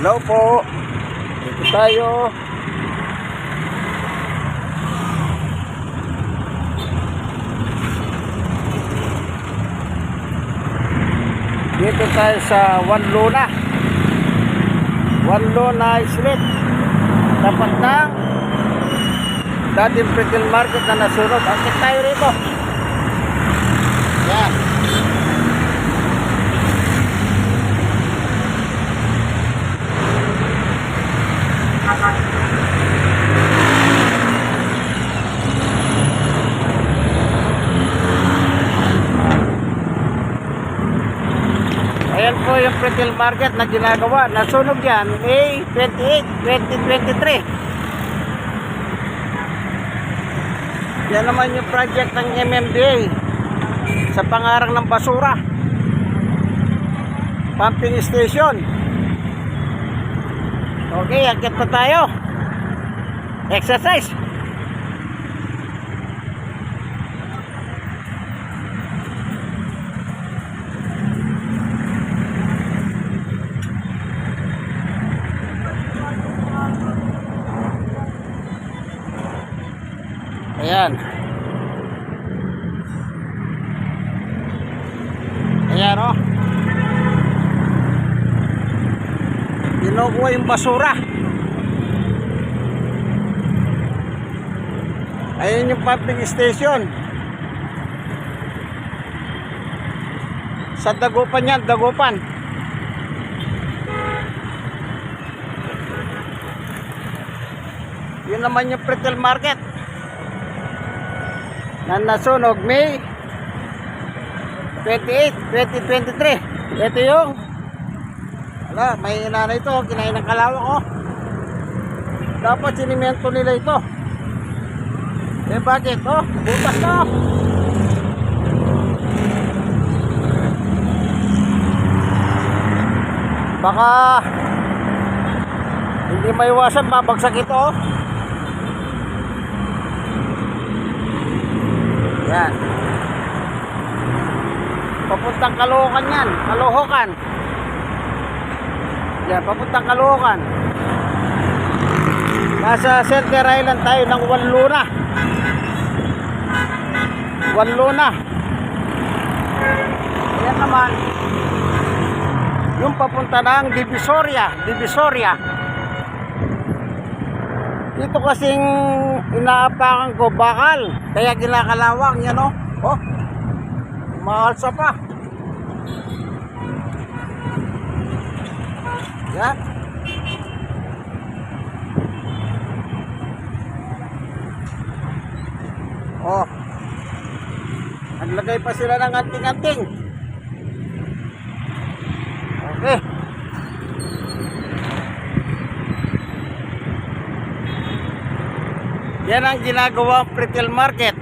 Hello po. Dito tayo. Dito tayo sa Wanlona Street. Tapat ng dating retail market na nasunog. Akit tayo rito. Yan. Ayan po yung retail market na ginagawa. Nasunog yan May 28, 2023. Yan naman yung project ng MMDA sa pangarang ng basura. Pumping station. Okay, akit pa tayo. Exercise. Ayan. Ayan o. Kinukuha yung basura. Ayan yung pumping station. Sa Dagupan yan, Dagupan. Yun naman yung retail market na nasunog May 28, 2023. Ito yung may inanay ito, kinain ng kalawang oh. Dapat sinimento nila ito. Eh bakit? Oh, butas na. Baka hindi maiwasan mabagsak ito oh. Yan. Papuntang Caloocan yan. Caloocan. Yan, papuntang Caloocan. Nasa Center Island tayo ng Wanlona. Yan naman. Yung papunta ng Divisoria. Ito kasing inaapakan ko bakal, kaya ginakalawang yan oh. Oh, maalsa pa. Yan. Oh, naglagay pa sila ng anting-anting. Okay. Yan ang ginagawang retail market.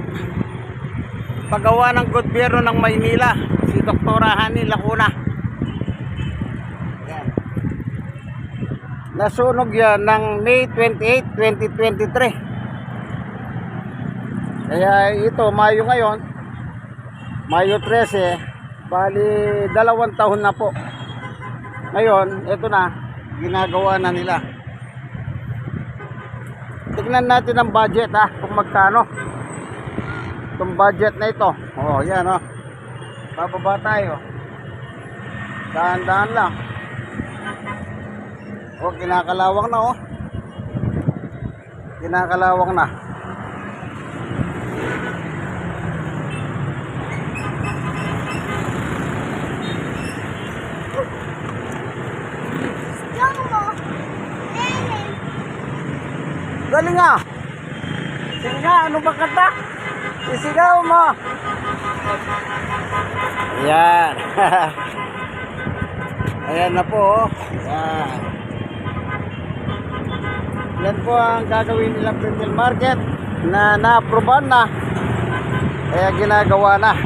Paggawa ng gobyerno ng Maynila, si Dr. Hani Lacuna. Yan. Nasunog yan ng May 28, 2023. Kaya ito, Mayo ngayon, Mayo 13, bali 2 taon na po. Ngayon, ito na, ginagawa na nila. Tignan natin ang budget kung magkano itong budget na ito. Oh, yan oh. Bababa tayo. Dahan-dahan lang. Oh, kinakalawang na oh. Kinakalawang na. Galing nga. Sige nga, ano ba kanta? Isigaw mo. Ayan. Ayan na po. Ayan. Yan po ang gagawin nilang retail market na na-aproban na. Kaya ginagawa na.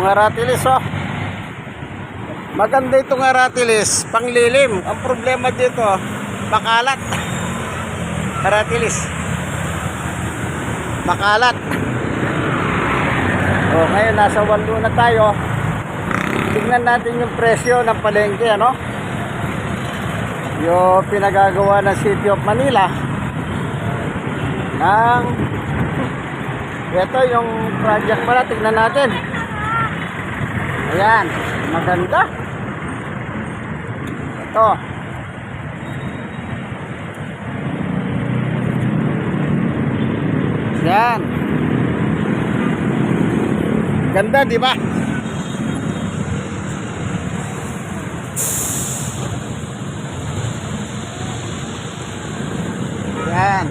Aratilis oh. Maganda itong Aratilis, panglilim. Ang problema dito, makalat. Aratilis. Makalat. O, ngayon nasa 8 na tayo. Tignan natin yung presyo ng palengke, ano? Yung pinagagawa ng City of Manila. Ito yung project pala, tignan natin. Ayan, maganda. Ito. Ayan. Ganda, di ba? Ayan.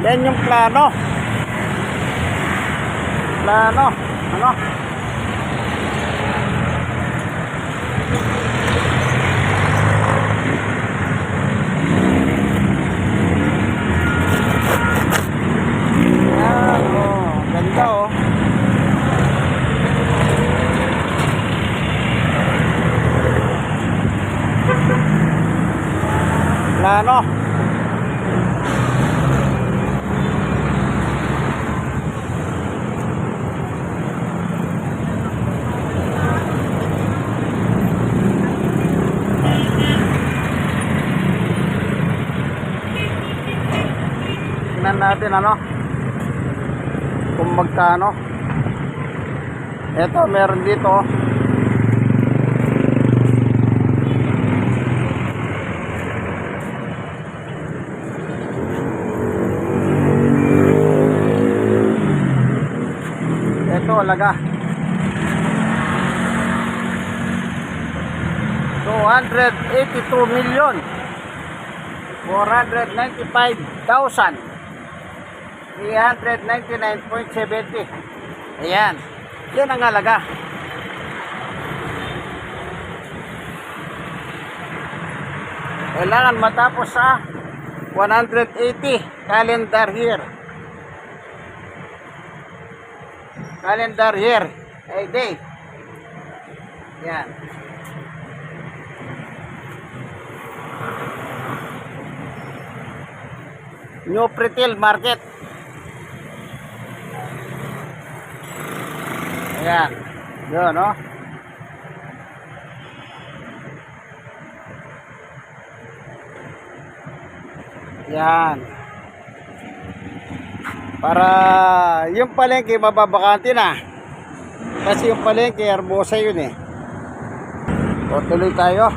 Yan yung plano. Plano. Ano? Yan, oh. Ganda, oh. Plano. Tingnan natin ano kung magkano. Ito meron dito. Ito alaga 282 million 495,000 399.70. Ayan. Yan ang halaga. Kailangan matapos sa 180 calendar year. Calendar year. A day. Yan. New Retail Market. Ayan. Yun, no? Yan. Para yung palengke mababakante na. Kasi yung palengke Hermosa yun eh. O, tuloy tayo.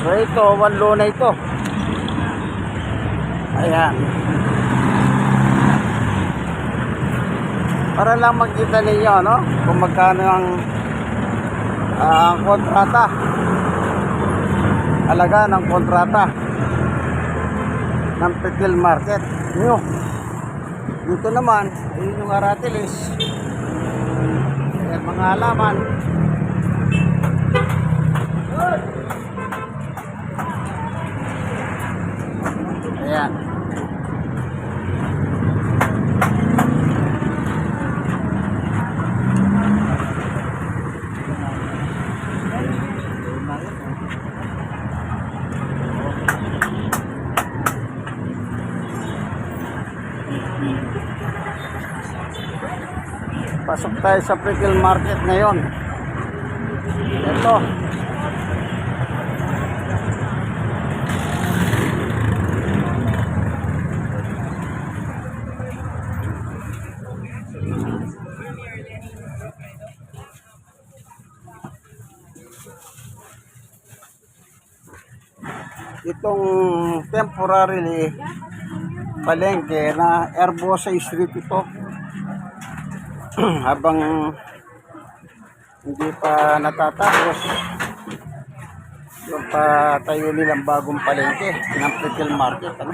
So ito, 1 lona ito. Ayan. Para lang makita ninyo, no? Kung magkano ang kontrata. Alaga ng kontrata ng retail market. Yun. Dito naman, yun yung Aratilis. Ayan, mga halaman. Ayan. Pasok tayo sa retail market ngayon. Ito. Itong temporarily palengke na Hermosa Street ito. Habang hindi pa natatapos yung patayo nilang bagong palengke ng retail market, ano?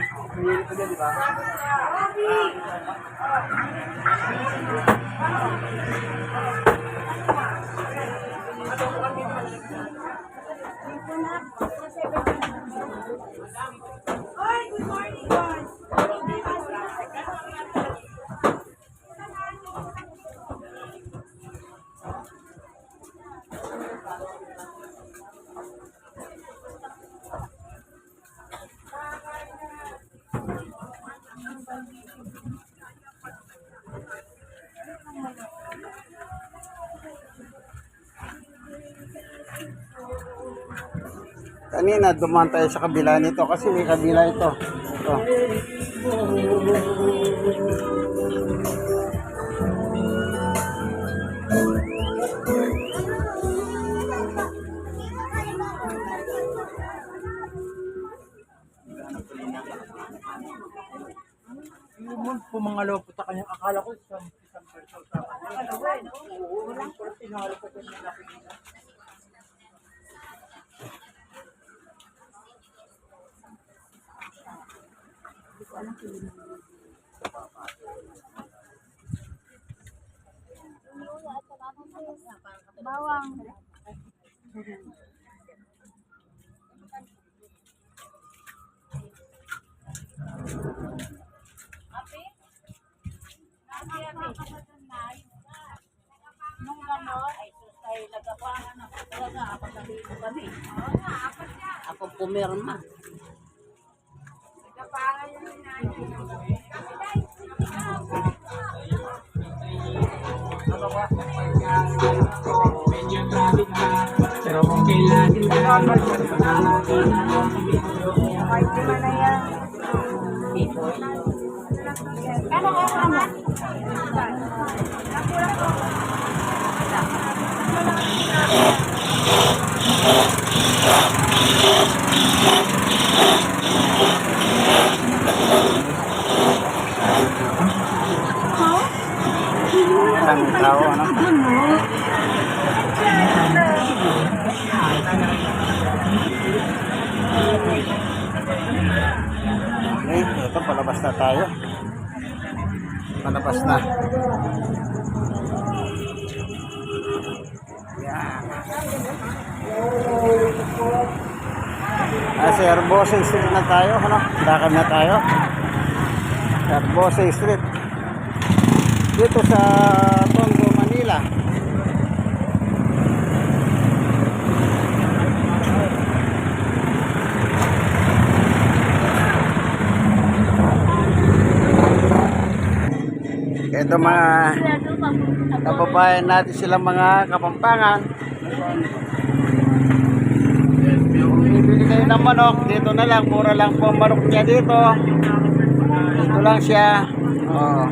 Kanina dumaan tayo sa kabila nito kasi may kabila ito. Ito. Yung pumangalaw po sa kanyang akala ko isang person sa kanya. Walang tinalo ko din na nakikita. Bawang. Nung gano'n, ay nagapangan ako talaga, apat na dito kami. Oo nga, apat niya. Ako pumirma. Nagapangan yung nanay. Pero kung kailangan Kano ka naman? Ang tao, ano? Okay, ito palabas na tayo. Palabas na. Yan. Sa Herbose Street na tayo, ano? Lakad na tayo. Herbose Street. Dito sa Tondo, Manila. Ito mga kababayan natin silang mga Kapampangan. Kung bibili kayo ng manok, dito na lang, mura lang po ang manok niya dito. Dito lang siya. Oh.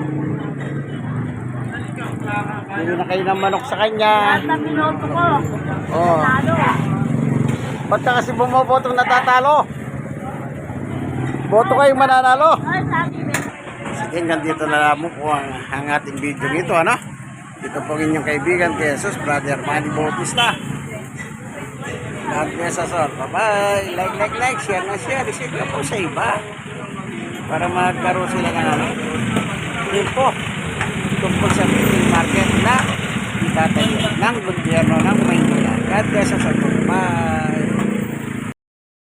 Bili na kayo ng manok sa kanya. Oh. Ba't ka kasi bumobotong natatalo? Boto kayong mananalo. Sige, hanggang dito na lang po ang ating video nito, ano? Dito po inyong kaibigan, Jesus, Brother Manny Bautista. God bless us all. Bye-bye. Like, share na share. Share na po sa iba. Para magkaroon sila ng ano? Info tungkol sa retail market na itatayo ng gobyerno ng Maynila. God bless us all. Bye.